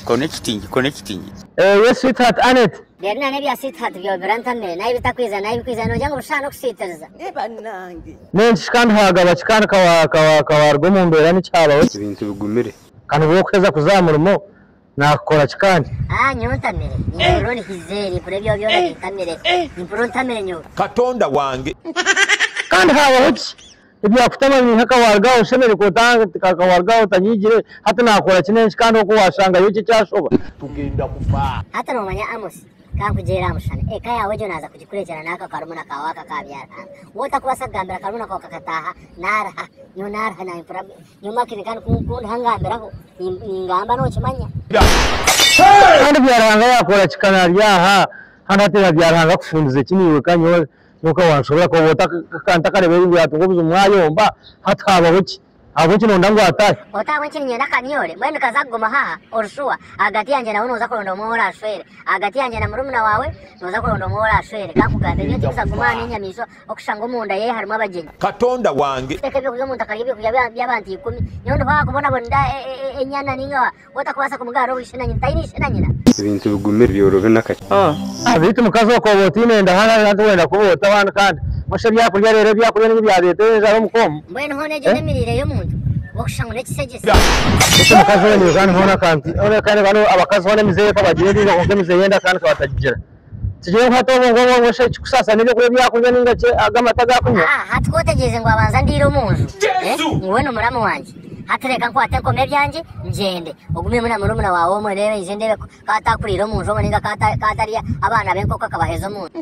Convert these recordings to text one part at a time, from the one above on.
Connecting. Yes, sweetheart, Annette. Berna ne bya sweetheart byo berantame nayo bitakwiza no jango bushano kusitereza. Banange. Nenshikandi hagaba chikandi kawargo mu mbera n'icyaba Ibintu bigumire. kandi bwo kweza kuzamurimo nakora chikandi. Nyontamere. Nyoro hizeri pure byo bitamere. Improntamere nyo. Katonda wange. Kandi hawa uchi ibya kutama ni hakawarga ushemere kutanga kakawarga utanyigire hata nakora kinenshi kandi uko washanga yuki cyashoba Tugenda kufa. Hata no manya Amos kankugera mushana kaya wejo naza kugikurikirana naka karumuna kawaka kabyara wota kubasagambira karumuna kwa kakataha naraha nyo naraha na impura nyuma kirikana kundi hangambira ko ingamba no kimanya kandi byaranga yakora kikanaryaha hano atera byaranga kufundize kiniwe kanyo nuko wanshobora ko wota kanta karebera ibyatungo bizumwayomba hataba buki abo kino ndango atari otawe kinye nakanyore mwene kazagoma haha orushuwa agati yanje nawe noza kuronda muhora ashwere agati yanje na murumuna wawe noza kuronda muhora ashwere kakuganda niyo tikisa gumana inyamisho okushanga munda ye harimo abagenyi Katonda wange. tekebye kuyo muntu akariye byabanti 10 nyondo bakubona bonda enyana ninga wota kubasa kumugaro wishena nyina tayinishe na nyina Ibintu bigumire byorobe nakati. abita mukazo ko botine ndahana natwenda kubota abantu kandi mushe byakurya rero byakurya n'ibyabete zaro mukomo mbwene hone je nemirire yo muntu okushanga nekisegese mukazo ni kandi hona kandi ore kandi bano abakazi hone mizeye ko bagiye biga ko mizeye yenda kandi kwatagira Sigiye nkato ngo mushe kusasa nibyo kure byakurya n'ingace agamata gakunya hatwotegeze ngo abanza ndiro munzu wowe no muramu wanje hatereka nkwate nkome byanje ngende ugume muri murumuna wawe murebe ize ndebe katakurira munzu ngo ninga katariya abana benko kakabaheza munzu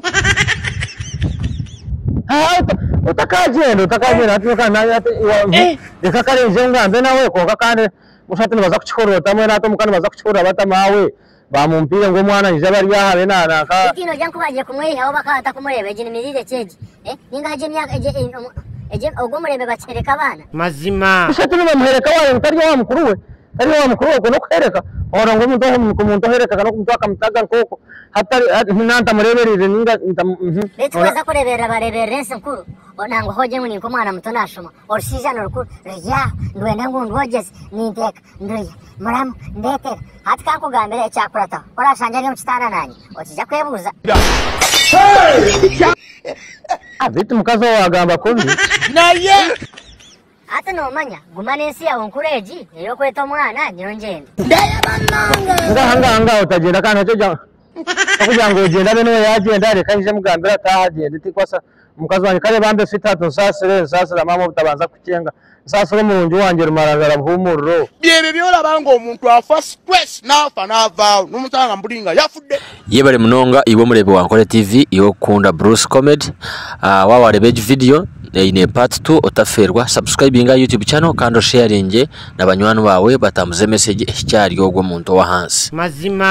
utakagenda atukana reka karenze ngambe nawe ko kandi mushate baza kuchikorota mwe nato mukana baza kuchikora batamawe bamumpire ngo mwana nje bari yahabe nana ka ikino janko baje kumweha aho bakata kumurebe je nimirire ceje ninga je myaka eje ogumurebe bacereka abana Mazima. mushate bamuhereka wawe utari wa mukuru we ari wa mukuru ko no kwereka ora ngo umuntu hereka kana kumuntu akamutaga nkoko hatari nanta mureberere ninga betwaza kurebera bareberense nkuru onango hoje muni ko mwana muto nashoma orsijana rukuru ya ndwenda ngo ndwogeze ninteka nduye muramu ndete hatka kugambira ecyakurata orashanje ryo mutana nanyi otija kwebuza abita mukazo wagamba kundi Naye. hata no manya gumanensi ya onkureji yo kweta mwana nyongende ngahanga utagenda kana cyo kugira ngo ugenda bene yagenda reka ije mugambira atahagenda tikwasa mukazo wanjye kare bambe sitatu sasira mama butabanza kucenga sasira mu nju wanjye rumaragara bhumurro Byebe byolaba ngo omuntu afa stress nafa nava n'umutanga mbulinga yafudde. Yebale munonga ibo murebe wankole TV iyo kunda Bruce Comedy wawarebe video ine part 2 otaferwa subscribinga YouTube channel kandi sharinge n'abanywanyi bawe batamuze message icyari yo muntu wa hansi Mazima.